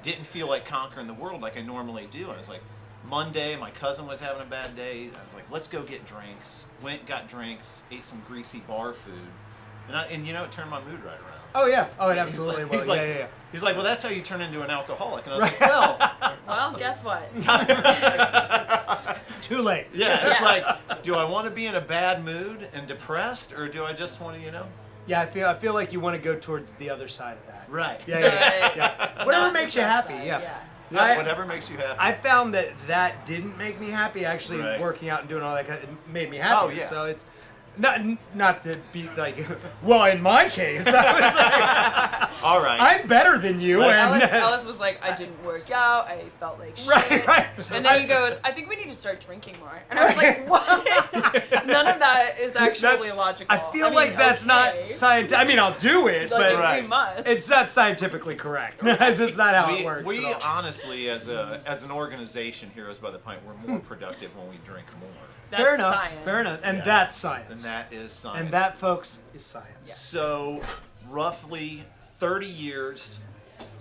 didn't feel like conquering the world like I normally do. I was like, Monday, my cousin was having a bad day. I was like, let's go get drinks. Went, got drinks, ate some greasy bar food. And you know, it turned my mood right around. Oh, yeah. Oh, it absolutely will. Yeah. He's like, well, that's how you turn into an alcoholic. And I was like, well. Well, guess what? Too late. Yeah, it's like, do I want to be in a bad mood and depressed, or do I just want to, you know? Yeah, I feel like you want to go towards the other side of that. Right. Yeah. Whatever makes you happy, yeah. Whatever makes you happy. I found that didn't make me happy. Actually, working out and doing all that it made me happy. Oh, yeah. So it's not to be like, well, in my case, I was like, all right, I'm better than you. Alice was like, I didn't work out. I felt like shit. Right. And then he goes, I think we need to start drinking more. And I was like, what? None of that is actually logical. I feel like that's not scientific. I mean, I'll do it, like, but we must. It's not scientifically correct. It's not how it works. We honestly, as an organization, Heroes by the Pint, we're more productive when we drink more. That's fair enough. Science. Fair enough. And that's science. And that is science. And that, folks, is science. Yes. So, roughly 30 years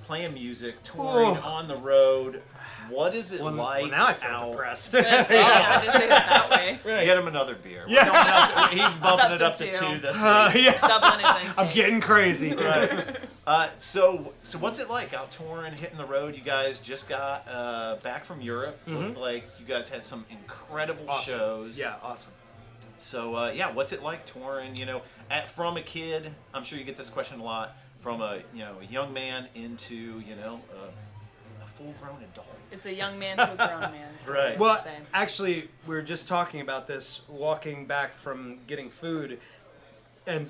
playing music, touring on the road. What is it like? Well, now I feel depressed. Yeah, just say it that way. Get him another beer. Yeah. He's bumping it up to 2 this week. Doubling his intake. I'm getting crazy. Right. So what's it like out touring, hitting the road? You guys just got back from Europe. Looked like you guys had some incredible shows. Yeah, awesome. So what's it like touring? You know, from a kid, I'm sure you get this question a lot. From a young man into a full-grown adult. It's a young man to a grown man. Right. Well, actually, we were just talking about this walking back from getting food, and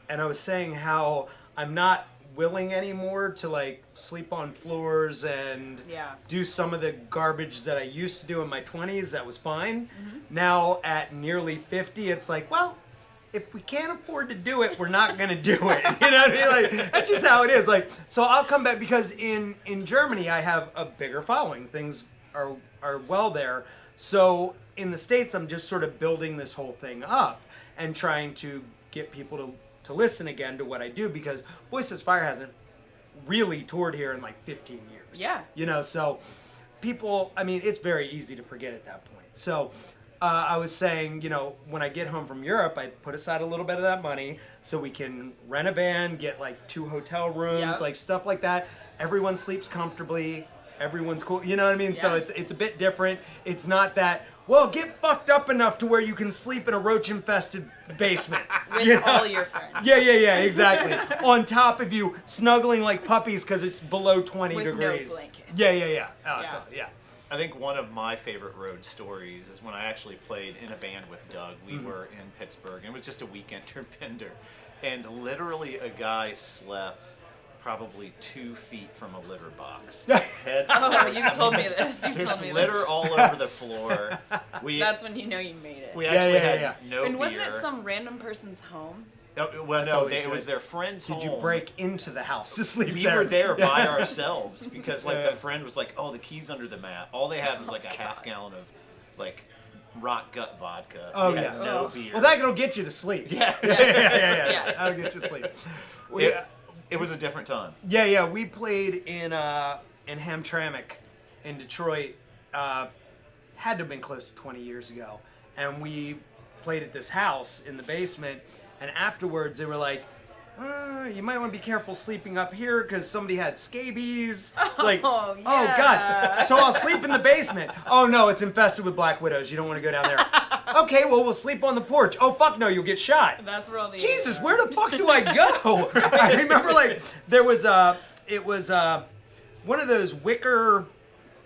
I was saying how I'm not willing anymore to like sleep on floors and do some of the garbage that I used to do in my 20s. That was fine. Now at nearly 50, it's like, well, if we can't afford to do it, we're not going to do it. You know what I mean? Like, that's just how it is. Like, so I'll come back because in Germany, I have a bigger following. Things are well there. So in the States, I'm just sort of building this whole thing up and trying to get people to listen again to what I do, because Boysetsfire hasn't really toured here in like 15 years. Yeah. You know, so people, I mean, it's very easy to forget at that point. So I was saying, when I get home from Europe, I put aside a little bit of that money so we can rent a van, get like 2 hotel rooms, like stuff like that. Everyone sleeps comfortably. Everyone's cool. You know what I mean? Yeah. So it's a bit different. It's not that, well, get fucked up enough to where you can sleep in a roach-infested basement. With all your friends. Yeah, exactly. On top of you, snuggling like puppies because it's below 20 with degrees. No blankets. Yeah. Yeah. I think one of my favorite road stories is when I actually played in a band with Doug. We were in Pittsburgh, and it was just a weekend bender. And literally a guy slept probably 2 feet from a litter box. You told me this. There's litter all over the floor. That's when you know you made it. We actually had no beer. And wasn't it some random person's home? Well, no, it was their friend's home. Did you break into the house to sleep we there? were there by ourselves because, the friend was like, oh, the key's under the mat. All they had was, a half gallon of, rock gut vodka. Oh, they had no beer. Well, that'll get you to sleep. Yeah. Yes. That'll get you to sleep. It was a different time. Yeah. We played in Hamtramck in Detroit. Had to have been close to 20 years ago. And we played at this house in the basement. And afterwards, they were like, you might want to be careful sleeping up here because somebody had scabies. It's like, oh, God. So I'll sleep in the basement. Oh, no, it's infested with black widows. You don't want to go down there. Okay, well, we'll sleep on the porch. Oh, fuck no, you'll get shot. That's where all the Jesus, where the fuck do I go? I remember, there was it was one of those wicker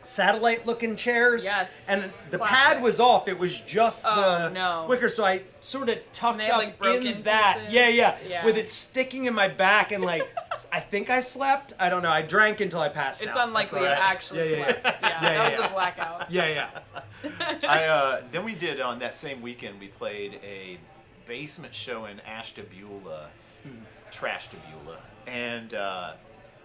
satellite-looking chairs. Yes. And the pad was off. It was just the wicker, so I sort of tucked up in that. Pieces. Yeah. With it sticking in my back and I think I slept. I don't know. I drank until I passed out. It's unlikely you actually slept. That was a blackout. Yeah. Then we did, on that same weekend, we played a basement show in Ashtabula, Trashtabula, and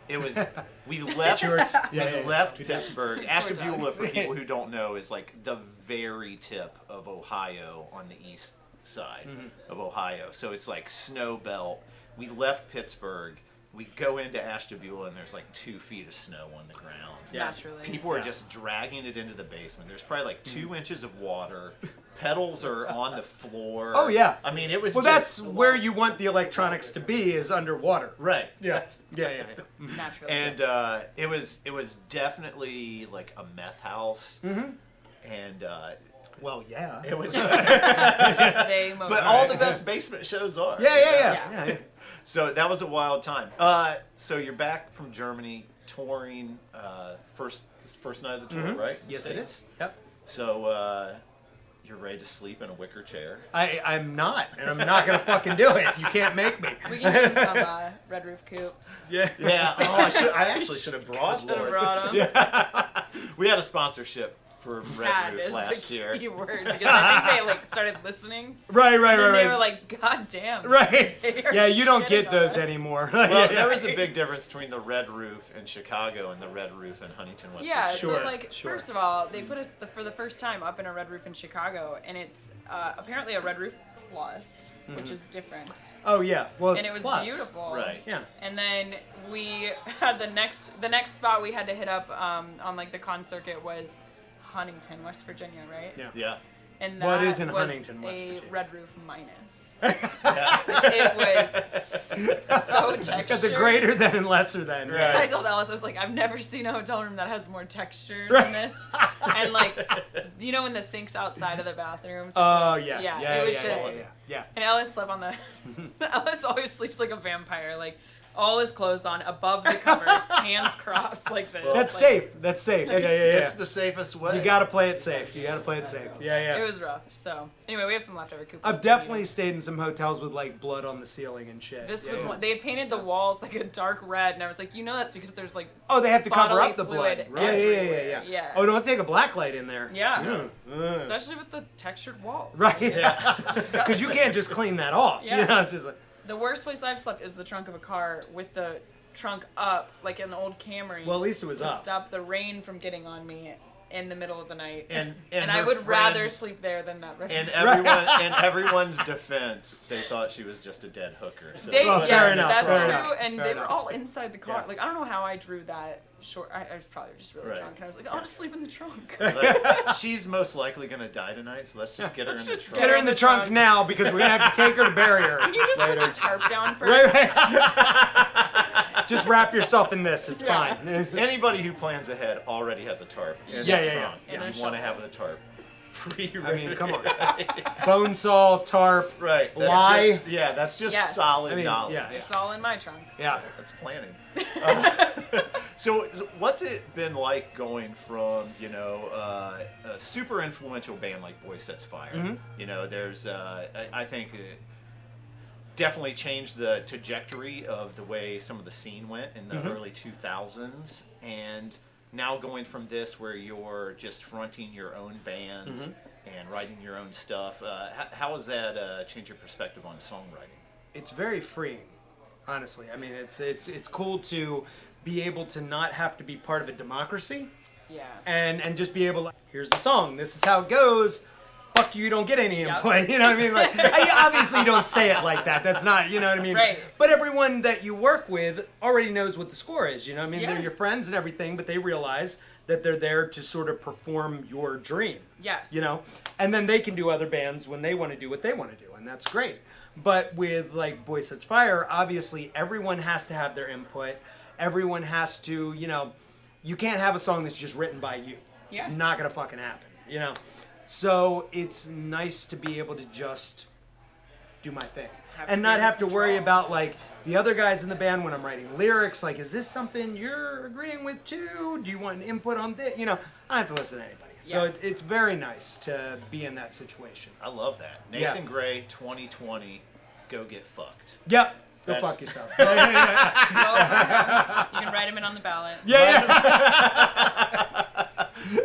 it was, we left Pittsburgh. Ashtabula, for people who don't know, is the very tip of Ohio on the east side of Ohio. So it's snow belt. We left Pittsburgh, we go into Ashtabula and there's like 2 feet of snow on the ground. Naturally. People are just dragging it into the basement. There's probably like 2 inches of water. Pedals are on the floor. Oh, yeah. I mean, it was Well, just... that's where you want the electronics to be, is underwater. Right. Yeah. Yeah. Naturally. And it was definitely like a meth house. Mm-hmm. And Well, yeah. it was... They most but all the best basement shows are. Yeah. So that was a wild time. So you're back from Germany, touring, first night of the tour, right? Yes, it is. Yep. So you're ready to sleep in a wicker chair. I'm not, and I'm not gonna fucking do it. You can't make me. We can give them some Red Roof Coops. Yeah. Yeah. Oh, I actually should have brought Should have one. brought them. Yeah. We had a sponsorship for Red Had Roof is last the year. key word, because I think they like started listening. Right. And then they were like, God damn. Right. they are Yeah, you don't shitting get on those us. anymore. Well, there was a big difference between the Red Roof in Chicago and the Red Roof in Huntington, West Yeah, Virginia. Sure, so like sure. first of all, they put us for the first time up in a Red Roof in Chicago, and it's apparently a Red Roof Plus, which is different. Oh yeah. Well, it's And it was plus. beautiful. Right. Yeah. And then we had the next spot we had to hit up on like the con circuit was Huntington, West Virginia, right? Yeah. Yeah. And Well, it that is in was Huntington, West a Virginia. Red Roof minus. Yeah. It was so textured. Got the greater than and lesser than. Right. I told Alice, I was like, I've never seen a hotel room that has more texture Right. than this. And like, you know when the sink's outside of the bathrooms? Oh yeah. Yeah, it was yeah, just- yeah. And Alice slept on the. Alice always sleeps like a vampire, like all his clothes on, above the covers, hands crossed like this. That's like, safe. That's safe. Yeah. It's the safest way. You gotta play it safe. Yeah. It was rough. So anyway, we have some leftover coupons. I've definitely stayed in some hotels with like blood on the ceiling and shit. This Yeah, was yeah. one. They had painted the walls like a dark red, and I was like, you know, that's because there's like. Oh, they have to cover bodily up the fluid blood. Yeah. everywhere. Yeah. Oh, don't take a black light in there. Yeah. Mm. Especially with the textured walls. Right. Yeah. Because you can't just clean that off. Yeah. You know, it's just like. The worst place I've slept is the trunk of a car with the trunk up, like an old Camry. Well, at least it was to up. stop the rain from getting on me in the middle of the night. And I her would rather friends- sleep there than that. In everyone's defense, they thought she was just a dead hooker. So They, Well, yes, fair enough, that's fair true. enough, And fair they enough. were all inside the car. Yeah. Like I don't know how I drew that short. I was probably just really Right. drunk, and I was like, I'll just sleep in the trunk. like, she's most likely gonna die tonight, so let's just get her in the Just trunk. Get her in the trunk trunk. now because we're gonna have to take her to bury her. Can you just later. put the tarp down first? Right. Just wrap yourself in this. It's Yeah. fine. Anybody who plans ahead already has a tarp in Yeah, the yeah, trunk. yeah. And You a want to shovel. have the tarp pre-ready. I mean, come on. Bone saw, tarp. Right. That's Lie. That's just Yes. solid I mean, knowledge. yeah. It's all in my trunk. Yeah. That's planning. So what's it been like going from, a super influential band like Boysetsfire? Mhm. There's, I think, definitely changed the trajectory of the way some of the scene went in the early 2000s. And now going from this where you're just fronting your own band and writing your own stuff, how has that changed your perspective on songwriting? It's very freeing, honestly. I mean, it's cool to be able to not have to be part of a democracy Yeah. and just be able to, here's the song, this is how it goes. Fuck you don't get any Yep. input. You know what I mean? Like, obviously you don't say it like that. That's not, you know what I mean? Right. But everyone that you work with already knows what the score is. You know what I mean? Yeah. They're your friends and everything, but they realize that they're there to sort of perform your dream. Yes. You know? And then they can do other bands when they want to do what they want to do, and that's great. But with like Boysetsfire, obviously everyone has to have their input. Everyone has to, you can't have a song that's just written by you. Yeah. Not gonna fucking happen, So it's nice to be able to just do my thing. And not have to worry about like the other guys in the band when I'm writing lyrics, like, is this something you're agreeing with too? Do you want an input on this? I don't have to listen to anybody. So Yes. it's very nice to be in that situation. I love that. Yeah. Nathan Gray, 2020, go get fucked. Yep. Go That's- fuck yourself. Yeah. You can write him in on the ballot.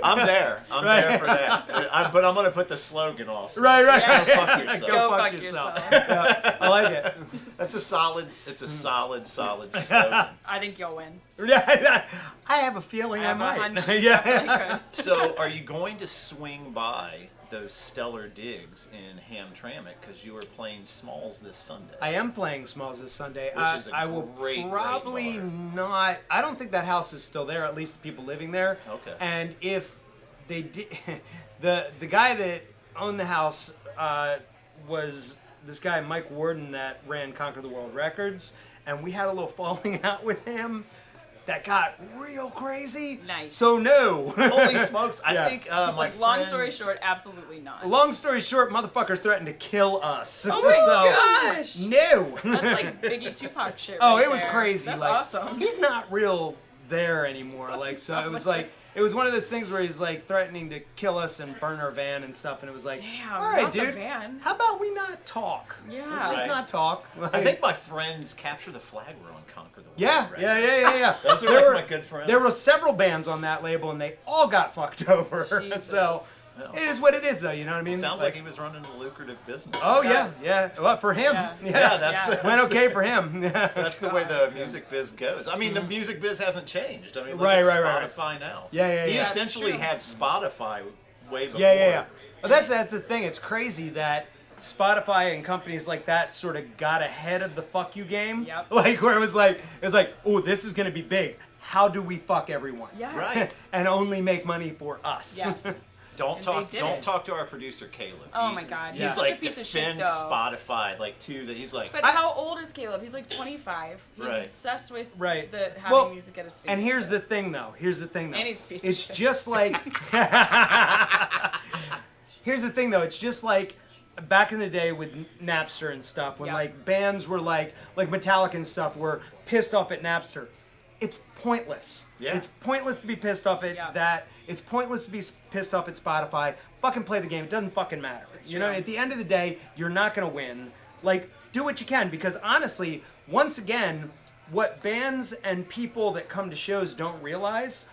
I'm there. I'm Right. there for that. But I'm going to put the slogan also. Right. Yeah. Go fuck yourself. Go fuck yourself. Yeah, I like it. That's a solid, solid slogan. I think you'll win. Yeah, I have a feeling I have a might. hunch you definitely Yeah. could. So are you going to swing by those stellar digs in Hamtramck because you were playing Smalls this Sunday. I am playing Smalls this Sunday. Which is a I will great probably bar. not. I don't think that house is still there. At least the people living there. Okay. And if they did, the guy that owned the house was this guy Mike Warden that ran Conquer the World Records, and we had a little falling out with him. That got real crazy. Nice. So no. Holy smokes! I Yeah. think He's my like, long friends- story short, absolutely not. Long story short, motherfuckers threatened to kill us. Oh my So, gosh! no. That's like Biggie Tupac shit. Oh, right it was there. crazy. That's like, awesome. He's not real there anymore. Like, so it was like, it was one of those things where he's like threatening to kill us and burn our van and stuff. And it was like, Damn, all right, not the dude, van. how about we not talk? Yeah. Let's just Right. not talk. Like, I think my friends Capture the Flag were on Conquer the World. yeah. Those are There like were- my good friends. There were several bands on that label, and they all got fucked over. Jesus. So Well, it is what it is, though. You know what I mean? sounds like he was running a lucrative business. Oh It yeah, does. yeah. Well, for him, Yeah. Yeah, that's Yeah. the, went okay for him. That's the way the music biz goes. I mean, the music biz hasn't changed. I mean, look Right, at right. Spotify now. Yeah. He That's essentially true. had Spotify way before. Yeah. Well, that's the thing. It's crazy that Spotify and companies like that sort of got ahead of the fuck you game. Yep. Like where it was like, oh, this is gonna be big. How do we fuck everyone? Yes. Right. And only make money for us. Yes. Don't And talk. they Don't didn't. talk to our producer Caleb. Oh my God, He's he's such like a piece of shit, defends though. Spotify like to that. He's like, But how old is Caleb? He's like 25. He's Right. obsessed with Right. having Well, music at his fingertips. And here's the thing, though. And he's a piece of It's shit. just like. Here's the thing, though. It's just like back in the day with Napster and stuff, when Yeah. like bands were like Metallica and stuff were pissed off at Napster. It's pointless. Yeah. It's pointless to be pissed off at Yeah. that. It's pointless to be pissed off at Spotify. Fucking play the game. It doesn't fucking matter. It's You know, true. at the end of the day, you're not gonna win. Like, do what you can, because honestly, once again, what bands and people that come to shows don't realize,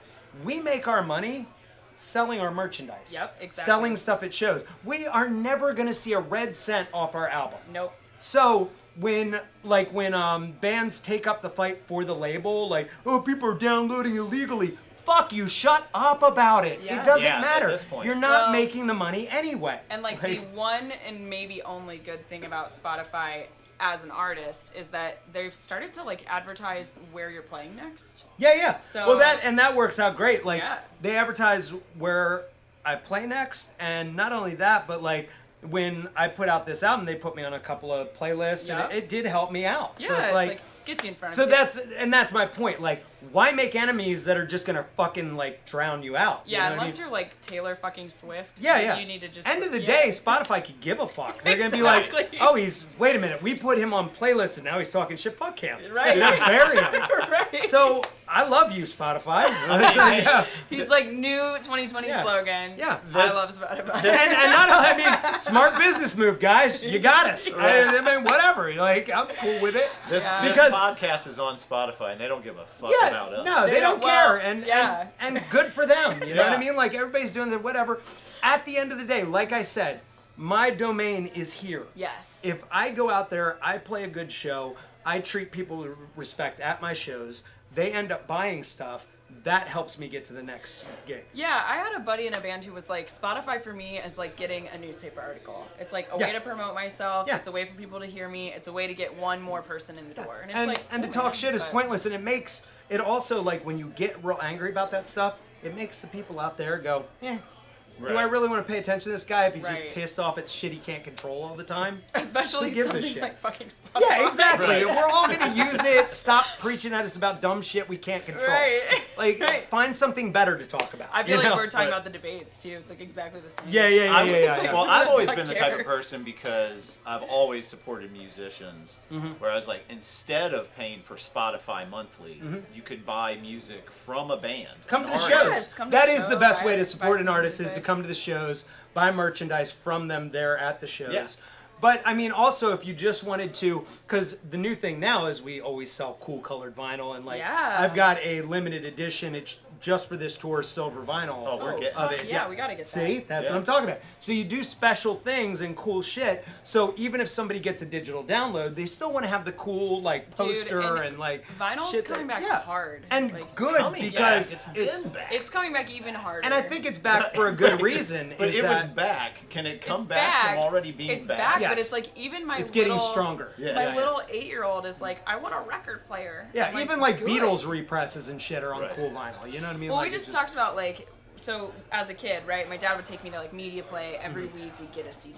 we make our money selling our merchandise. Yep, exactly. Selling stuff at shows. We are never gonna see a red cent off our album. Nope. So when bands take up the fight for the label, like, oh, people are downloading illegally. Fuck you, shut up about it. Yeah. It doesn't Yeah, at matter. this point. You're not Well, making the money anyway. And like the one and maybe only good thing about Spotify as an artist is that they've started to like advertise where you're playing next. Yeah. So- Well, that works out great. Like, Yeah. they advertise where I play next, and not only that, but like when I put out this album, they put me on a couple of playlists, Yeah. and it did help me out. Yeah, So it's like gets you in front so of that's my point. Like, why make enemies that are just gonna fucking like drown you out? You Yeah, know what I unless mean? you're like Taylor fucking Swift. Yeah, then yeah. You need to just End of the yeah. day, Spotify could give a fuck. They're gonna be like, Exactly. oh, wait a minute, we put him on playlists and now he's talking shit. Fuck him. Right. Not bury him. Right. So I love you, Spotify. hey, He's like new 2020 Yeah. slogan. Yeah. I love Spotify. And not, I mean, smart business move, guys. You got us. I mean, whatever. Like, I'm cool with it. This, Yeah. this Because- podcast is on Spotify, and they don't give a fuck Yeah, about us. no, they They don't don't- care, well, and, yeah. and good for them. You know what I Yeah. mean? Like, everybody's doing the whatever. At the end of the day, like I said, my domain is here. Yes. If I go out there, I play a good show, I treat people with respect at my shows, they end up buying stuff, that helps me get to the next gig. Yeah, I had a buddy in a band who was like, Spotify for me is like getting a newspaper article. It's like a Yeah. way to promote myself. Yeah. It's a way for people to hear me. It's a way to get one more person in the door. And it's And, like, and to cool, talk man, shit is but- pointless, and it makes it also, like, when you get real angry about that stuff, it makes the people out there go, do I Right. really want to pay attention to this guy if he's Right. just pissed off at shit he can't control all the time? Especially Who gives a something shit? like fucking Spotify. Yeah, exactly. Right. We're all going to use it. Stop preaching at us about dumb shit we can't control. Right. Like, Right. find something better to talk about. I feel you like know? we're talking But- about the debates too. It's like exactly the same. Yeah. Well, I've always I been the type care. of person because I've always supported musicians. Where I was like, instead of paying for Spotify monthly, you could buy music from a band. Come an to the artist. shows. Yes, come to That the is the show, best buy- way to buy support an some artist is music. to come to the shows, buy merchandise from them there at the shows. Yeah. But I mean, also if you just wanted to, because the new thing now is we always sell cool colored vinyl, and like Yeah. I've got a limited edition. It's just for this tour silver vinyl. Oh, we're getting of fuck it. yeah, we gotta get See, that. that's Yeah. what I'm talking about. So you do special things and cool shit. So even if somebody gets a digital download, they still want to have the cool like poster and and like vinyl's shit coming back yeah. hard. and Like, good Coming because back. it's been back. it's coming back even harder. and I think it's back for a good reason. But is it was that back. Can it come It's back from already being it's back? Yes. but it's like even my it's getting little, stronger. Yeah. My Yes. little 8-year-old is like, I want a record player. Yeah, I'm even like good. Beatles represses and shit are on Right. cool vinyl. You know what I mean? Well, like, we it's just talked about like, so as a kid, right? My dad would take me to like media play every week. We'd get a CD,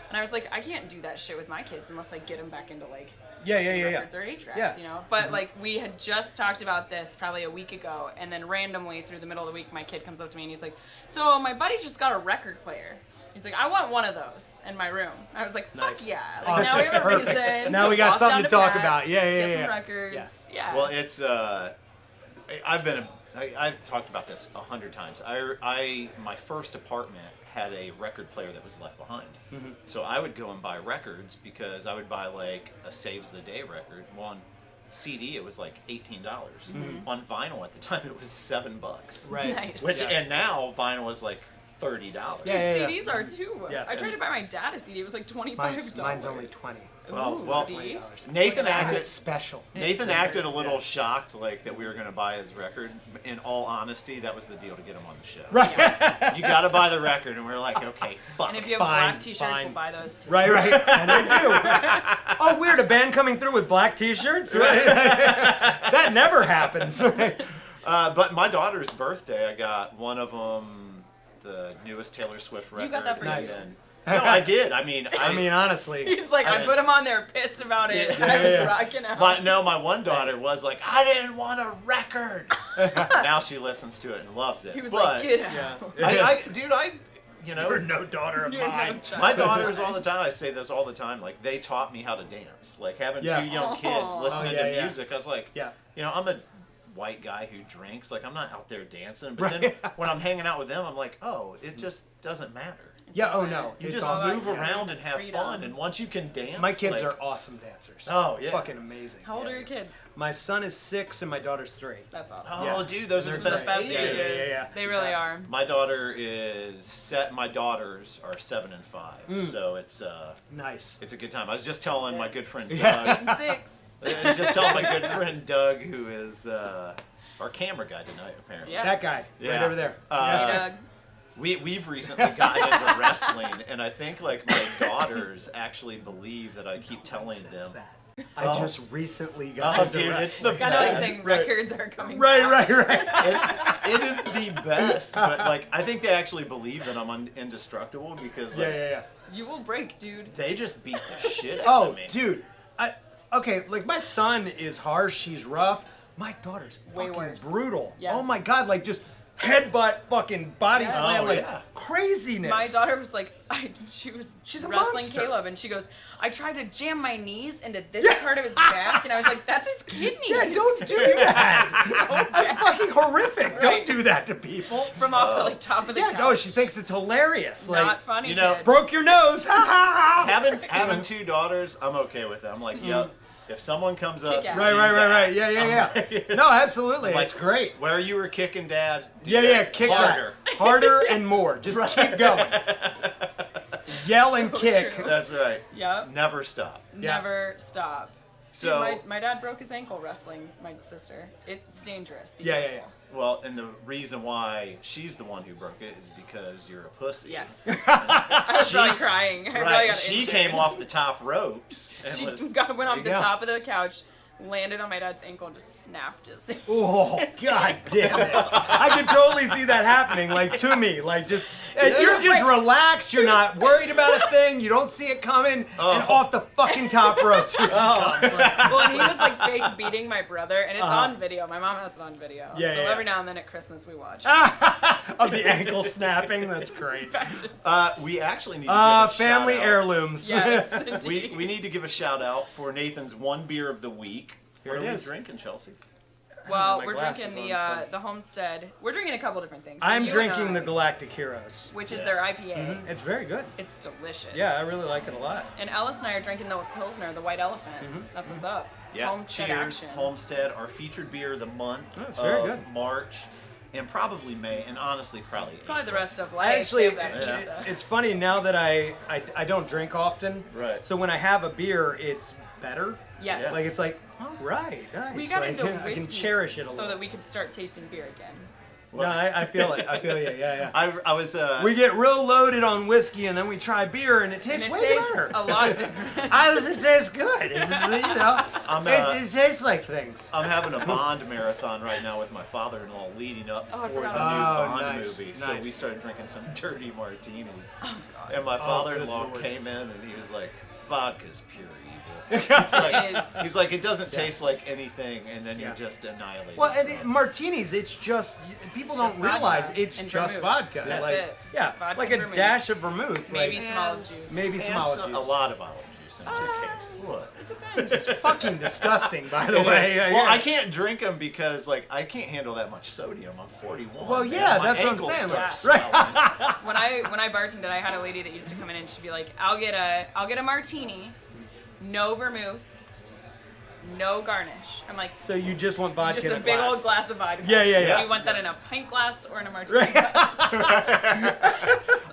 and I was like, I can't do that shit with my kids unless I get them back into like yeah. records or 8-tracks, Yeah. you know. But like we had just talked about this probably a week ago, and then randomly through the middle of the week, my kid comes up to me and he's like, "So my buddy just got a record player." He's like, "I want one of those in my room." I was like, "Fuck Nice. yeah!" Like, Awesome. now we have a Perfect. reason. Now to we got walk something down to talk Pat's, about. Yeah, get yeah. some records. Yeah. Yeah. Well, it's I've talked about this 100 times. My first apartment had a record player that was left behind. Mm-hmm. So I would go and buy records because I would buy like a Saves the Day record. Well, on CD it was like $18. On vinyl at the time it was $7. Right. Nice. Which Yeah. and now vinyl is like $30. Yeah. CDs are too. Yeah. I tried to buy my dad a CD. It was like $25. Mine's only 20. Well, see? Nathan And acted. it's special. Nathan It's acted a weird. little shocked, like that we were going to buy his record. In all honesty, that was the deal to get him on the show. Right. You got to buy the record, and we're like, okay, fuck. And if you have Fine, black T-shirts, fine. we'll buy those too. Right. And I do. Oh, weird. A band coming through with black T-shirts? Right. That never happens. But my daughter's birthday, I got one of them, the newest Taylor Swift record. You got that for Nice. and- No, I did. I mean, I mean, honestly. He's like, I put him on there, pissed about it. Yeah, I was yeah. rocking out. my one daughter was like, I didn't want a record. Now she listens to it and loves it. He was but like, get Yeah. out. Dude, you know, You're no daughter of You're no mine. child. my daughters all the time, I say this all the time, like they taught me how to dance. Like having Yeah. two young kids Aw. listening Oh, yeah, to yeah. music, I was like, Yeah. you know, I'm a white guy who drinks. Like I'm not out there dancing. But Right. then when I'm hanging out with them, I'm like, oh, it just doesn't matter. Yeah, oh no. You It's just awesome. move around and have Freedom. fun. And once you can dance, My kids like, are awesome dancers. Oh, yeah. Fucking amazing. How old Yeah, are your yeah. kids? My son is 6 and my daughter's 3. That's awesome. Oh, Yeah. dude, those are They're the best Best ages. Yeah, ages. yeah. They really are. My daughter is set. My daughters are 7 and 5, so it's Nice. a good time. I was just telling my good friend Doug. Yeah. And 6. I was just telling my good friend Doug, who is our camera guy tonight, apparently. Yeah. That guy. Right Yeah. over there. Uh, Hey, Doug. We've recently gotten into wrestling, and I think like my daughters actually believe that I keep telling Says them. that. I Oh. just recently got Oh, into dude, wrestling. it's the It's kind of like best. saying Right. records are coming Right, back. right. It is the best, but like I think they actually believe that I'm indestructible because like Yeah. You will break, dude. they just beat the shit out Oh, of me. dude. Okay, like my son is harsh, he's rough. My daughter's Way fucking worse. brutal. Yes. Oh my god, like just headbutt, fucking body Yes. slam, Oh, like yeah. craziness. My daughter was like, she's a wrestling monster. Caleb, and she goes, I tried to jam my knees into this part of his back, and I was like, that's his kidneys. Yeah, don't do that. That's fucking horrific. Don't Right. do that to people. From off the like top of the Yeah, couch. no, she thinks it's hilarious. Not Like, funny. you know, kid. broke your nose. Ha ha ha. having 2 daughters, I'm okay with it. I'm like, yep. If someone comes up, Kick ass. Right, do right, right, that. right. Yeah, I'm yeah. like- No, absolutely. Like, It's great. Where you were kicking dad, do Yeah, that yeah, kick harder. that. Harder and more. Just keep going. Yell and So kick. true. That's right. Yep. Never stop. Yeah. Never stop. So, Dude, my dad broke his ankle wrestling my sister. It's dangerous. Be Yeah, yeah, careful. well, and the reason why she's the one who broke it is because you're a pussy. Yes. I was She- probably crying. I probably Right. got She injured. came off the top ropes and She was. went off There the you go. top of the couch, landed on my dad's ankle, and just snapped his ankle. Oh, god damn it. I could totally see that happening, like, to me. Like, just, Yeah. you're just relaxed, you're not worried about a thing, you don't see it coming, and Oh. off the fucking top ropes here she comes. Like, Well, and he was like fake beating my brother, and it's Uh-huh. on video. My mom has it on video. Yeah, so yeah, every yeah. now and then at Christmas we watch. of the ankle snapping, that's great. We actually need to give a Family shout out. heirlooms. Yes, We indeed. need to give a shout out for Nathan's one beer of the week. Here what it are is. we drinking, Chelsea? Well, My we're glasses drinking on, so- the Homestead. We're drinking a couple different things. So I'm you drinking and the I, Galactic Heroes. which is Yes. their IPA. Mhm. It's very good. It's delicious. Yeah, I really like it a lot. And Ellis and I are drinking the Pilsner, the White Elephant. That's what's up. Yeah. Homestead Cheers, action. Homestead, our featured beer of the month Oh, it's very of good. March. and probably May, and honestly probably Probably the April. rest of life. Actually, save that pizza. it's funny now that I don't drink often. Right. So when I have a beer, it's better. Yes. Yeah. Like it's like, oh right, nice. We got like, into whiskey I can cherish it a so little. that we could start tasting beer again. No, I feel it. I feel you. Yeah, yeah. I was We get real loaded on whiskey, and then we try beer, and it tastes And it way tastes better. a lot different. It tastes good. It's just, you know, it tastes like things. I'm having a Bond marathon right now with my father-in-law leading up Oh, I for the new forgot. Bond Nice, movie. nice. So we started drinking some dirty martinis. Oh, God. And my Oh, father-in-law good Lord. came in and he was like, vodka's pure evil. It is. He's like, it doesn't taste like anything, and then you're Yeah. just annihilated. Well, and martinis, it's just people It's don't just realize vodka it's and just vermouth. vodka. That's like, it. Yeah, It's vodka like and a vermouth. dash of vermouth. Maybe like, some olive juice. maybe And some olive a juice. lot of olive juice in just Ah. case. What? It's okay. It's fucking disgusting, by the It way. is. Yeah, Well, yeah. I can't drink them because, like, I can't handle that much sodium. I'm 41. Well, man. yeah, My that's what I'm ankles saying. start Right. swelling. When I bartended, I had a lady that used to come in and she'd be like, I'll get a martini, no vermouth, no garnish. I'm like, So you just want vodka just in a a big glass. old glass of vodka. Yeah, yeah, yeah. Do you want that in a pint glass or in a martini Right. glass?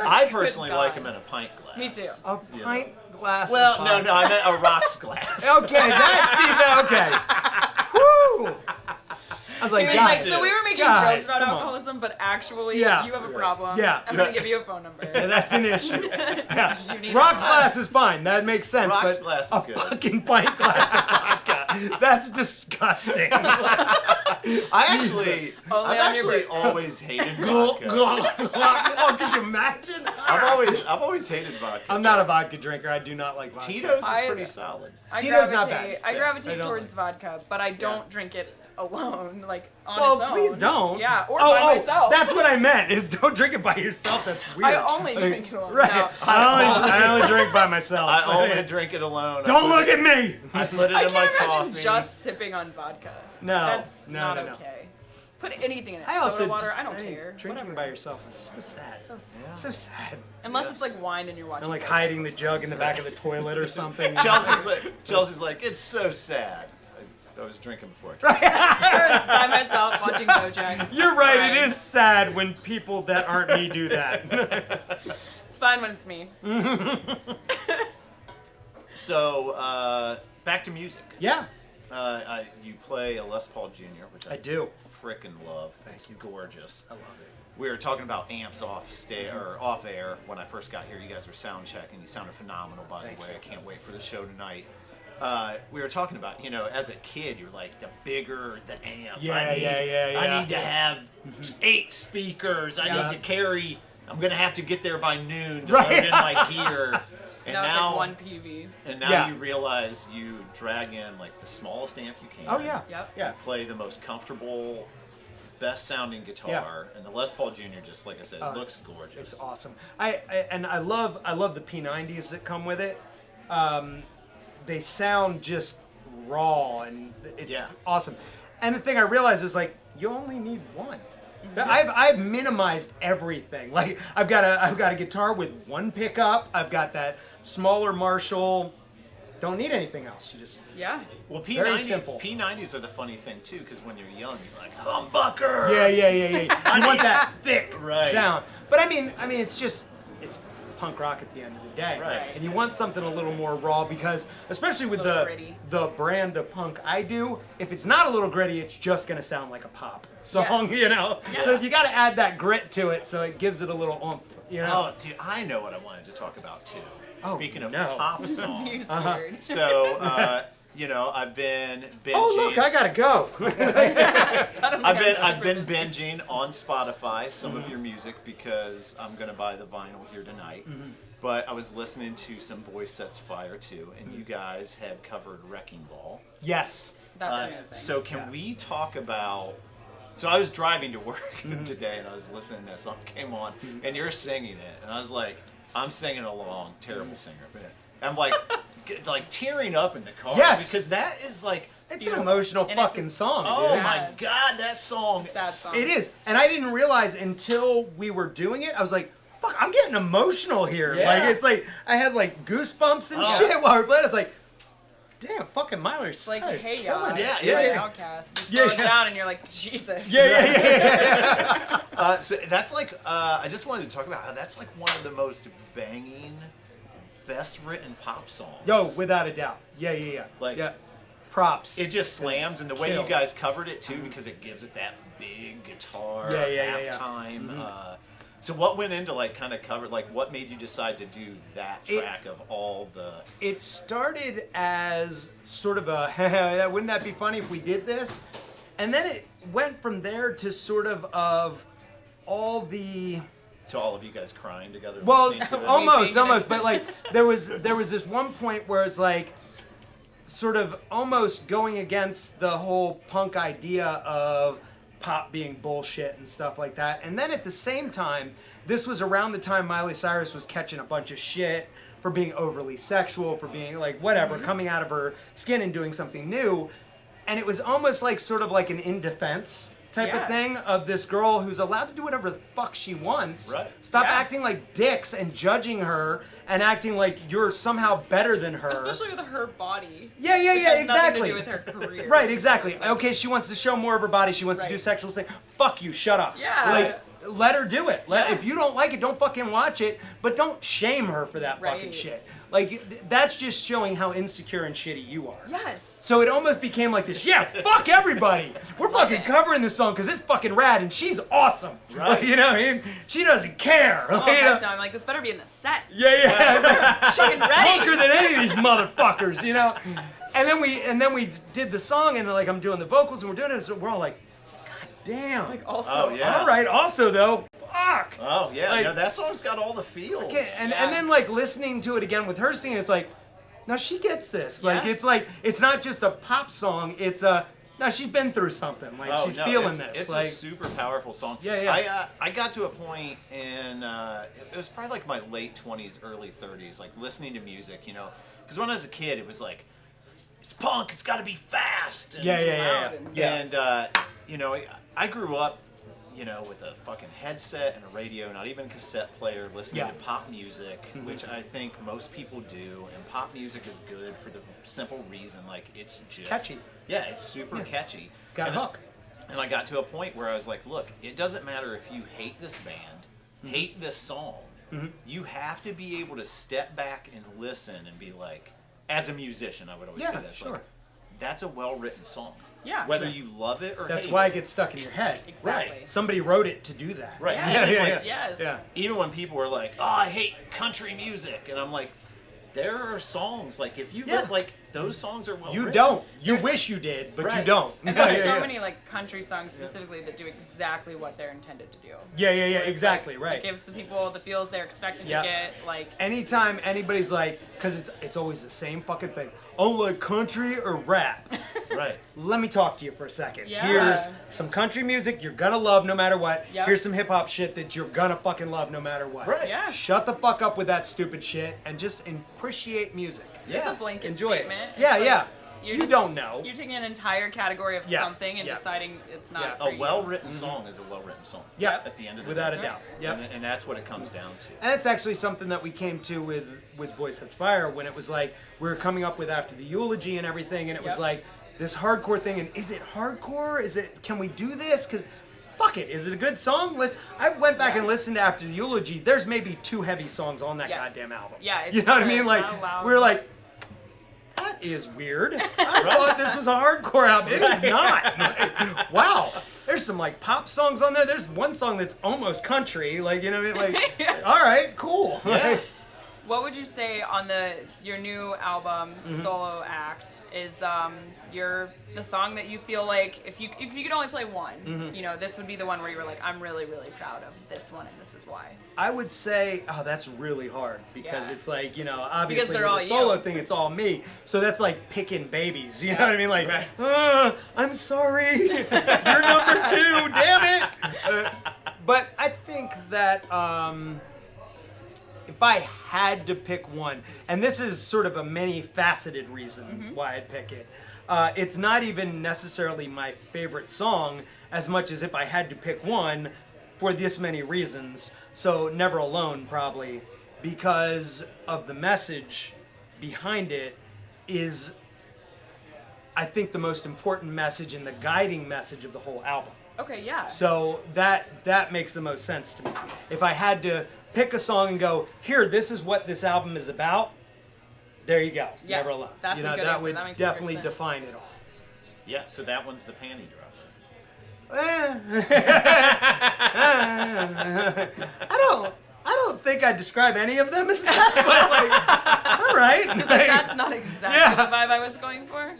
I personally God. like them in a pint glass. Me too. A pint glass. Well, of no, vodka. no, I meant a rocks glass. Okay, okay. Woo! I was like, He was guys, like, so we were making guys, jokes about come on. alcoholism, but actually, Yeah. you have a problem. Yeah. I'm gonna give you a phone number. Yeah, that's an issue. Yeah. You need Rocks a- glass is fine. That makes sense. Rocks but glass is a good. fucking pint glass of vodka. That's disgusting. I've Only on your actually birthday. always hated Glug, vodka. glug, glug. Oh, could you imagine? I've always hated vodka. I'm not a vodka drinker. I do not like vodka. Tito's is I- pretty solid. I Tito's gravitate, not bad. I Yeah. gravitate I don't towards vodka, but I don't Yeah. drink it alone, like on Well, its own. please don't. Yeah, or by myself. That's what I meant. Is don't drink it by yourself. That's weird. I only drink it alone. Right. No. I only drink by myself. I only drink it alone. Don't look at me. I put it I in my can't imagine coffee. just sipping on vodka. No, That's no, not no, no. okay. Put anything in it. I also Soda water, just, I don't care. Drinking Whatever. by yourself is so sad. So sad. So sad. Unless Yes. it's like wine and you're watching. And like Bojack hiding the Horseman. jug in the back of the toilet or something. Chelsea's like, it's so sad. I was drinking before I came. I was by myself watching Bojack. You're right. crying. It is sad when people that aren't me do that. It's fine when it's me. So, back to music. Yeah, You play a Les Paul Jr., which I do. frickin' love. Thank It's you. gorgeous. I love it. We were talking about amps off air when I first got here. You guys were sound checking. You sounded phenomenal, by Thank the way. you. I can't wait for the show tonight. We were talking about, as a kid, you're like, the bigger the amp. Yeah, I need, yeah. I need to have 8 speakers. I Yeah. need to carry. I'm gonna have to get there by noon to Right. load in my gear. And Now it's now, like one PV. and now Yeah. you realize you drag in like the smallest amp you can. Oh yeah. Yep. Yeah. Play the most comfortable, best sounding guitar, and the Les Paul Jr. just like I said, Oh, looks it's- gorgeous. It's awesome. I love the P90s that come with it. They sound just raw and it's Yeah. awesome. And the thing I realized was like you only need one. I've minimized everything. Like I've got a guitar with one pickup. I've got that smaller Marshall. Don't need anything else. You just Yeah. Well, Very simple. P90s are the funny thing too, because when you're young, you're like humbucker. yeah. You want that thick Right. sound. But I mean it's punk rock at the end of the day. Right. And you want something a little more raw because especially with A little the gritty. the brand of punk I do, if it's not a little gritty, it's just gonna sound like a pop song, Yes. So Yes. you gotta add that grit to it so it gives it a little oomph, Oh, dude, I know what I wanted to talk about too. Oh, Speaking of no. pop You're songs, scared. so I've been binging. Oh look, I gotta go. Suddenly I've I'm been super binging on Spotify some of your music because I'm gonna buy the vinyl here tonight. But I was listening to some Boysetsfire too, and you guys had covered Wrecking Ball. Yes. That's amazing. So can we talk about? So I was driving to work today, and I was listening to this song came on, and you're singing it, and I was like, I'm singing along. Terrible singer, but I'm like, like tearing up in the car. Yes. Because that is like, It's you an know, emotional And it's fucking a song. Oh dude. my Sad. God, that song! It's a sad song. It is. And I didn't realize until we were doing it, I was like, fuck, I'm getting emotional here. Yeah. Like, it's like, I had like goosebumps and Oh. shit while we were playing. It's like, damn, fucking Miley It's like, Cyrus, hey, killing y'all. it. Yeah, you're yeah, an yeah. outcast. You Yeah, slow it yeah. down, and you're like, Jesus. Yeah. So that's like, I just wanted to talk about how that's like one of the most banging, best written pop songs. Yo, without a doubt. Yeah. Like- yeah. Props. It just slams, and the way kills. you guys covered it too, because it gives it that big guitar Yeah. halftime. So what went into like kind of cover, like what made you decide to do that track of all the? It started as sort of a, wouldn't that be funny if we did this? And then it went from there to sort of all the, To all of you guys crying together. well, listening to it? almost, but like there was this one point where it's like sort of almost going against the whole punk idea of pop being bullshit and stuff like that. And then at the same time, this was around the time Miley Cyrus was catching a bunch of shit for being overly sexual, for being like whatever, coming out of her skin and doing something new. And it was almost like sort of like an in defense type of Yeah. thing of this girl who's allowed to do whatever the fuck she wants. Right. Stop Yeah. acting like dicks and judging her and acting like you're somehow better than her. Especially with her body. Yeah, Which has exactly. nothing to do with her career. Right, exactly. Okay, she wants to show more of her body. She wants to do Right. sexual things. Fuck you, shut up. Yeah. Like, let her do it. Yeah. If you don't like it, don't fucking watch it. But don't shame her for that fucking Right. shit. Like, that's just showing how insecure and shitty you are. Yes. So it almost became like this, yeah, fuck everybody. We're fucking it. covering this song because it's fucking rad and she's awesome. Right. Like, you know, and she doesn't care. Oh, Like, you know? heck no, I'm like, this better be in the set. Yeah. It's like, she's Ready. punker than any of these motherfuckers, you know. And then we did the song, and like I'm doing the vocals, and we're doing it, so we're all like, God damn. Like, also, Oh, yeah. All right. Also though, fuck. Oh yeah, Like- no, that song's got all the feels. Okay, and Yeah. then like listening to it again with her singing, it's like, no, she gets this. Like Yes. it's like it's not just a pop song. It's a no, she's been through something. Like Oh, she's no, feeling it's, this. It's like a super powerful song. Yeah. I got to a point in it was probably like my late 20s, early 30s, like listening to music, you know, because when I was a kid, it was like it's punk, it's got to be fast. And, yeah. And you know, I grew up, you know, with a fucking headset and a radio, not even a cassette player, listening Yeah. to pop music, which I think most people do. And pop music is good for the simple reason, like it's just Catchy. Yeah, it's super catchy. It's got a And hook. And I got to a point where I was like, look, it doesn't matter if you hate this band, hate this song. You have to be able to step back and listen and be like, as a musician, I would always say Yeah, this. sure. Like, that's a well-written song. Yeah. Whether you love it or That's hate why it. it gets stuck in your head. Exactly. Somebody wrote it to do that. Right. Yes. Yeah. Yes. Yeah. Even when people were like, "Oh, I hate country music," and I'm like, there are songs like if you Yeah. like those songs are well You written. don't. You There's- wish you did, but you Right. don't. And Yeah, there's yeah, so yeah. many like country songs specifically that do exactly what they're intended to do. Yeah, Where it's exactly, like, right. It gives the people the feels they're expected Yeah. to get. Like, Anytime anybody's like, because it's always the same fucking thing. Oh, like country or rap? Right. Let me talk to you for a second. Yeah. Here's some country music you're gonna love no matter what. Yep. Here's some hip hop shit that you're gonna fucking love no matter what. Right. yeah, Shut the fuck up with that stupid shit and just appreciate music. it's Yeah. a blanket Enjoy statement. it. It's Yeah, like, yeah. you're You just- don't know. You're taking an entire category of Yeah. something and Yeah. deciding it's not Yeah. for A you. well-written song is a well-written song. Yeah. At the end of the Without day. a doubt. Right. Yep. And that's what it comes down to. And that's actually something that we came to with Boysetsfire when it was like we were coming up with after the eulogy and everything, and it was Yep. like this hardcore thing. And is it hardcore? Is it? Can we do this? Because fuck it, is it a good song? I went back Yeah. and listened to after the eulogy. There's maybe 2 heavy songs on that Yes. goddamn album. Yeah, it's you know what I good, mean? Like not loud. we were like. That is weird. I thought this was a hardcore album. It is not. Like, wow. There's some like pop songs on there. There's one song that's almost country. Like, you know what I mean? Like, Yeah. all right, cool. Yeah. What would you say on your new album solo act is the song that you feel like if you could only play one, you know, this would be the one where you were like, I'm really, really proud of this one and this is why. I would say, oh, that's really hard because Yeah. it's like, you know, obviously they're with all the solo you. thing, it's all me. So that's like picking babies. You know Yeah. what I mean? Like, Right. I'm sorry, you're number 2. Damn it. But I think that if I had to pick one, and this is sort of a many-faceted reason why I'd pick it. It's not even necessarily my favorite song as much as if I had to pick one for this many reasons. So Never Alone probably, because of the message behind it is I think, the most important message and the guiding message of the whole album. Okay, yeah. So that makes the most sense to me. If I had to pick a song and go, here, this is what this album is about, there you go. Yes, Never Alone. that's a good that answer. would That makes definitely perfect sense. define it all. Yeah, so that one's the panty dropper. I don't think I describe any of them as that, but like, all right. Like, that's not exactly the vibe I was going for.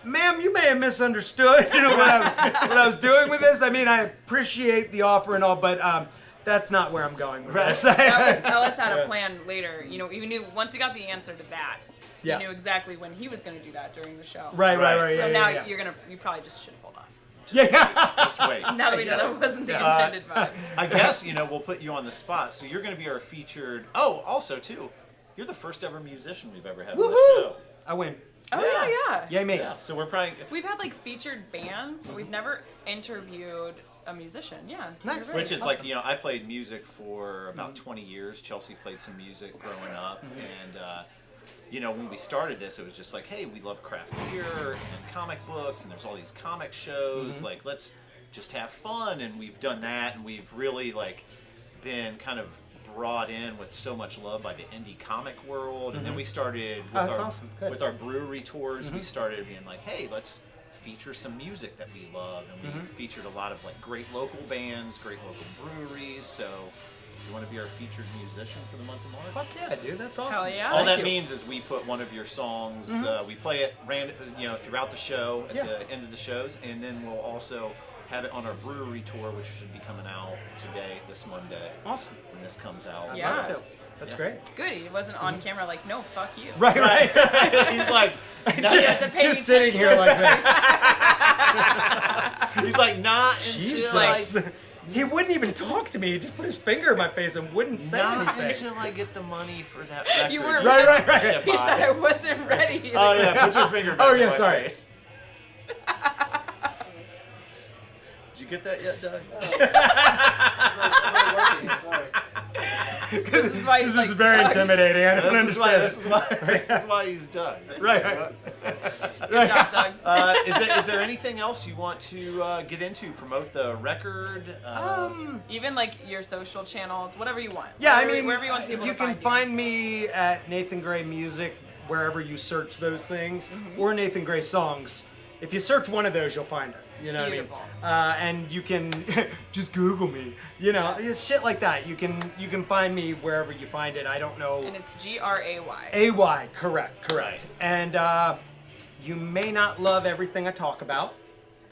Ma'am, you may have misunderstood what I was doing with this. I mean, I appreciate the offer and all, but that's not where I'm going with this. Ellis had a plan later. You know, you knew once he got the answer to that, Yeah. you knew exactly when he was going to do that during the show. Right. So Yeah, now yeah. you probably just should hold off. Yeah. Just wait. Now that we know that wasn't the intended vibe. I guess, we'll put you on the spot. So you're going to be our featured... Oh, also, too, you're the first ever musician we've ever had on the show. I win. Oh, yeah. Yay me. Yeah, so we're probably... We've had, like, featured bands, but we've never interviewed a musician. Yeah. Nice. you're right. Which is Awesome. like, I played music for about 20 years. Chelsea played some music growing up. And, when we started this, it was just like, hey, we love craft beer and comic books, and there's all these comic shows. Like, let's just have fun. And we've done that, and we've really, like, been kind of brought in with so much love by the indie comic world. And then we started with, that's awesome. Good. with our brewery tours. We started being like, hey, let's feature some music that we love. And we featured a lot of, like, great local bands, great local breweries. So you want to be our featured musician for the month of March? Fuck yeah, dude. That's awesome. Hell yeah. All that you. means is we put one of your songs, we play it throughout the show, at the end of the shows, and then we'll also have it on our brewery tour, which should be coming out today, this Monday, Awesome. when this comes out. Yeah. Love to. That's great. Good. He wasn't on camera like, no, fuck you. Right. He's like, Just sitting here like this. he's like, not until Jesus. He wouldn't even talk to me. He just put his finger in my face and wouldn't say not anything. until I get the money for that record. You weren't Right. Step He on said it. I wasn't ready. Oh yeah, put your finger back Oh, in yeah, my sorry. face. Did you get that yet, Doug? This is why he's is like, very Doug. intimidating. I don't understand. This is why he's Doug. Right. Good job, Doug. Is there anything else you want to get into? Promote the record? Even like your social channels, whatever you want. Yeah, wherever you want people you to can find find me at Nathan Gray Music wherever you search those things, or Nathan Gray Songs. If you search one of those, you'll find it. You know Beautiful. what I mean? And you can just Google me. It's shit like that. You can find me wherever you find it. I don't know. And it's GRAY. AY, correct. Right. And you may not love everything I talk about.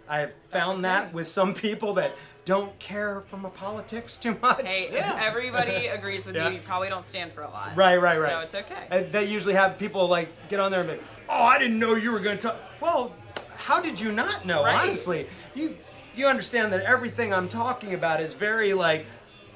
I've found that with some people that don't care for my politics too much. Hey, if everybody agrees with Yeah. you, you probably don't stand for a lot. Right. So it's okay. And they usually have people like get on there and be, oh, I didn't know you were going to talk. Well, how did you not know? Right. Honestly, you understand that everything I'm talking about is very like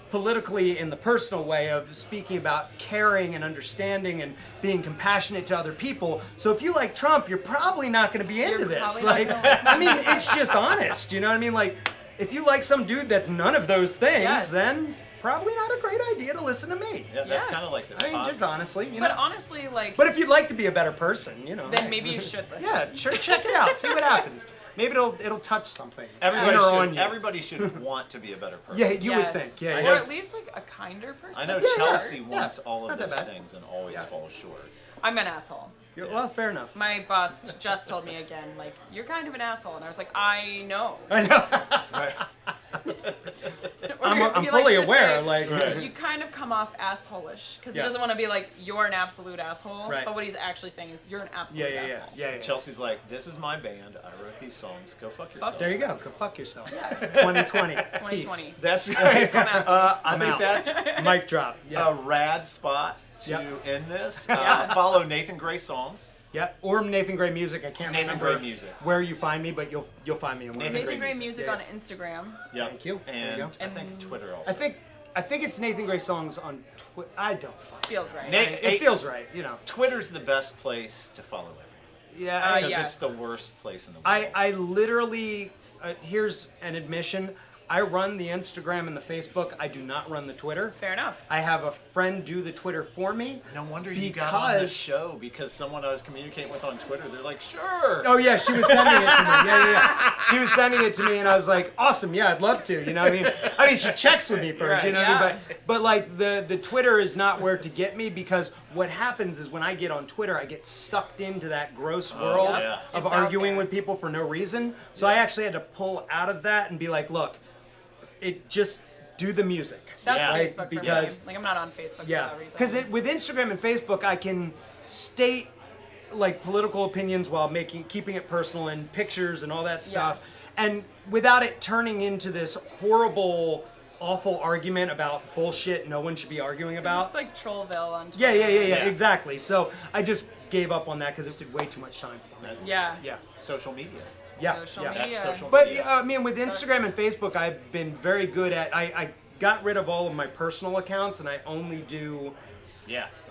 politically in the personal way of speaking about caring and understanding and being compassionate to other people. So if you like Trump, you're probably not going to be into You're this. probably Like, not gonna- I mean, it's just honest. You know what I mean? Like, if you like some dude that's none of those things, Yes. then probably not a great idea to listen to me. Yeah, that's Yes. kind of like this. I mean, just honestly, But honestly, like, But if you'd like to be a better person, then maybe you should listen. Yeah, sure. Check it out. See what happens. Maybe it'll touch something. Everybody in or should, on you. everybody should want to be a better person. Yeah, you would Yes. think. Yeah, I Or know- yeah. at least like a kinder person. I know Yeah, Chelsea yeah. wants Yeah, all it's of not that those bad. things and always Yeah. falls short. I'm an asshole. Well, fair enough. My boss just told me again, like, you're kind of an asshole. And I was like, I know. I know. Right. Or I'm he fully likes to aware. say, Like, Right. you kind of come off asshole-ish. Because Yeah. he doesn't want to be like, you're an absolute asshole. Right. But what he's actually saying is, you're an absolute yeah. asshole. Chelsea's like, this is my band. I wrote these songs. Go fuck yourself. There you go. Go fuck yourself. 2020. 2020. Peace. That's great. I I'm think out. that's Mic drop. Yeah. a rad spot to Yep. end this. Yeah. Follow Nathan Gray Songs. Yeah. Or Nathan Gray Music. I can't Nathan remember Gray Music. where you find me, but you'll find me. In one of Nathan those. Nathan Gray Music. Music Yeah. on Instagram. Yep. Thank you. There you And go. I think Twitter also. I think it's Nathan Gray Songs on Twitter. I don't fucking. Feels right. Nate- It feels right. Twitter's the best place to follow everyone. Yeah. Uh, Because yes. it's the worst place in the world. I literally, here's an admission, I run the Instagram and the Facebook. I do not run the Twitter. Fair enough. I have a friend do the Twitter for me. No wonder you got on the show, because someone I was communicating with on Twitter, they're like, sure. Oh yeah, she was sending it to me. Yeah. She was sending it to me, and I was like, awesome, yeah, I'd love to. You know what I mean? She checks with me first, you know what I mean? But like the Twitter is not where to get me, because what happens is when I get on Twitter, I get sucked into that gross world of arguing with people for no reason. So I actually had to pull out of that and be like, look, just do the music. That's Facebook because, for me. Like, I'm not on Facebook for that reason. Because with Instagram and Facebook, I can state like political opinions while keeping it personal, and pictures and all that stuff, and without it turning into this horrible, awful argument about bullshit no one should be arguing about. It's like Trollville on Twitter. Yeah, exactly. So I just gave up on that because it took way too much time for me. Yeah. Social media. Social media. That's social But media. I mean, with Instagram and Facebook, I've been very good at. I got rid of all of my personal accounts, and I only do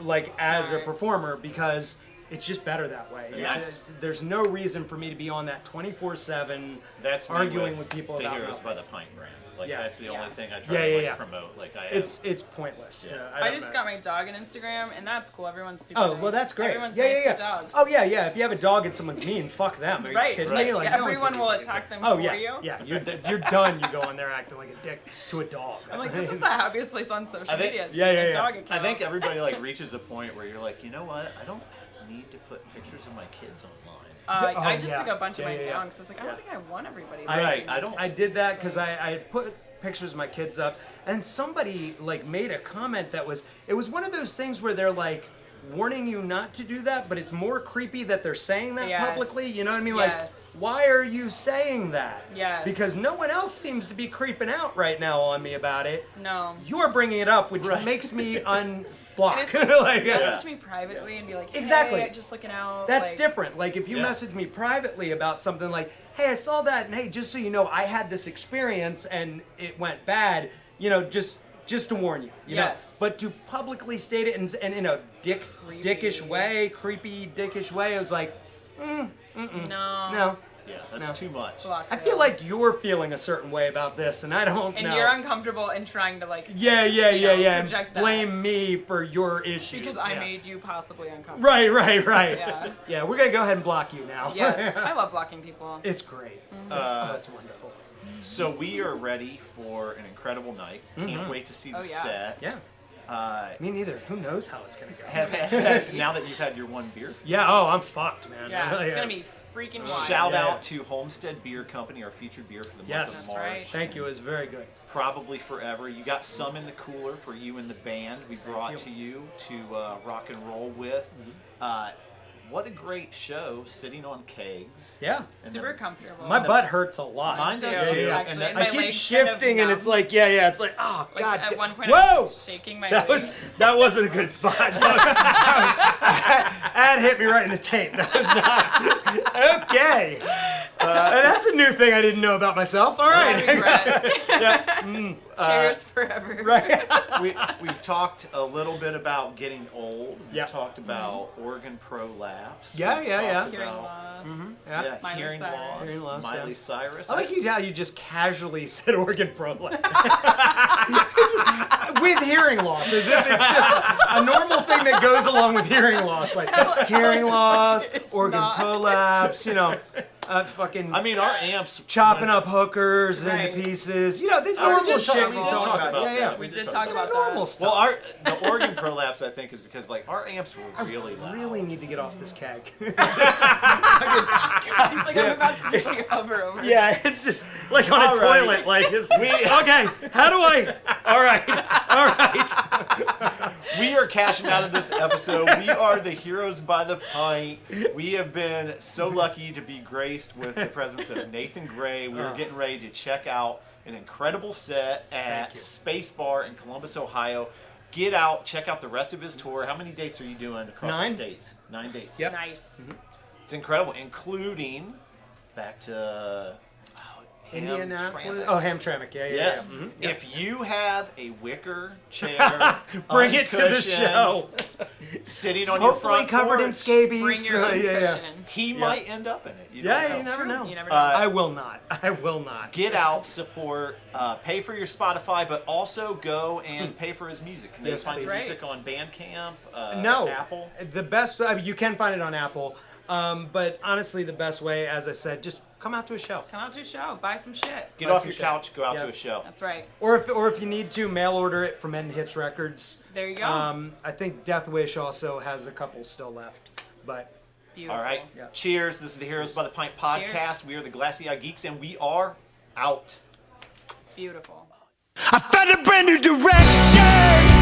like as a performer, because it's just better that way. There's no reason for me to be on that 24/7 arguing with people the about Heroes nothing. by the Pint brand. Like that's the only thing I try to promote. Like it's pointless. I just got my dog on Instagram, and that's cool. Everyone's super Oh, nice. well, that's great. Everyone's nice to dogs. Oh, yeah. If you have a dog and someone's mean, fuck them. Are you kidding me? Like, no everyone will attack them for you. Yeah, you're done. You go on there acting like a dick to a dog. I'm like, this is the happiest place on social media. Dog account. I think everybody like reaches a point where you're like, you know what? I don't need to put pictures of my kids online. I just took a bunch of mine down because I was like, I don't think I want everybody. I did that because I put pictures of my kids up, and somebody like made a comment that was one of those things where they're like warning you not to do that, but it's more creepy that they're saying that publicly. You know what I mean? Like, why are you saying that? Yes. Because no one else seems to be creeping out right now on me about it. No. You're bringing it up, which makes me unblock. Like, message me privately and be like, hey, just looking out. That's different. Like, if you message me privately about something like, hey, I saw that, and hey, just so you know, I had this experience and it went bad, you know, just to warn you, you know. But to publicly state it and in a dickish way, creepy dickish way, I was like, no. Yeah, that's too much. I feel like you're feeling a certain way about this, and I don't know. And you're uncomfortable and trying to like and blame me for your issues. Because I made you possibly uncomfortable. Right. Yeah, we're gonna go ahead and block you now. Yes, I love blocking people. It's great. It's wonderful. So we are ready for an incredible night. Can't wait to see the set. Yeah. Me neither. Who knows how it's gonna go? Now that you've had your one beer. Yeah. Oh, I'm fucked, man. Yeah, it's gonna be freaking wild. Shout out to Homestead Beer Company, our featured beer for the month of March. Right. Thank you. It was very good. Probably forever. You got some in the cooler for you and the band we brought to you to rock and roll with. What a great show, sitting on kegs. Yeah. Super comfortable. My butt hurts a lot. Mine does too. Actually, I keep shifting, and it's like, it's like, oh, like, God. At one point, whoa! I was shaking my leg. That wasn't a good spot. That hit me right in the taint. That was not. Okay. That's a new thing I didn't know about myself. All right. Cheers forever. Right. We've talked a little bit about getting old. Yeah. We talked about organ prolapse. Yeah. Hearing loss. Hearing loss. Miley Cyrus. I like how you just casually said organ prolapse. With hearing loss, as if it's just a normal thing that goes along with hearing loss. Like hearing loss, organ prolapse, you know. Fucking. I mean, our amps chopping up hookers into pieces. You know, this normal shit we talk about. Yeah. We did talk about normal that. stuff. Well, the organ prolapse, I think, is because like our amps were really loud. I really need to get off this keg. It's like I'm about to just hover over. Yeah, it's just like on a toilet. Like, okay, how do I? All right. We are cashing out of this episode. We are the Heroes by the Pint. We have been so lucky to be graced with the presence of Nathan Gray. We are getting ready to check out an incredible set at Space Bar in Columbus, Ohio. Get out, check out the rest of his tour. How many dates are you doing across the states? 9 dates. Yep. Nice. It's incredible, including back to Indianapolis. Hamtramck. Yeah. Yes. Mm-hmm. If you have a wicker chair, bring it to the uncushioned, show. sitting on your Hopefully front covered in porch. scabies. Bring your own yeah. cushion. He might end up in it. You Yeah, don't you know. never know. You never know. I will not. I will not. Get out, support, pay for your Spotify, but also go and pay for his music. Can they Yes, find his please. music on Bandcamp? No, Apple? The best. I mean, you can find it on Apple, but honestly, the best way, as I said, just come out to a show. Come out to a show. Buy some shit. Get Buy off some your shit. couch, go out Yeah. to a show. That's right. Or if you need to, mail order it from End Hits Records. There you go. I think Death Wish also has a couple still left, but Beautiful. All right. Yeah. Cheers. This is the Heroes by the Pint podcast. We are the Glassy Eyed Geeks, and we are out. Beautiful. I found a brand new direction.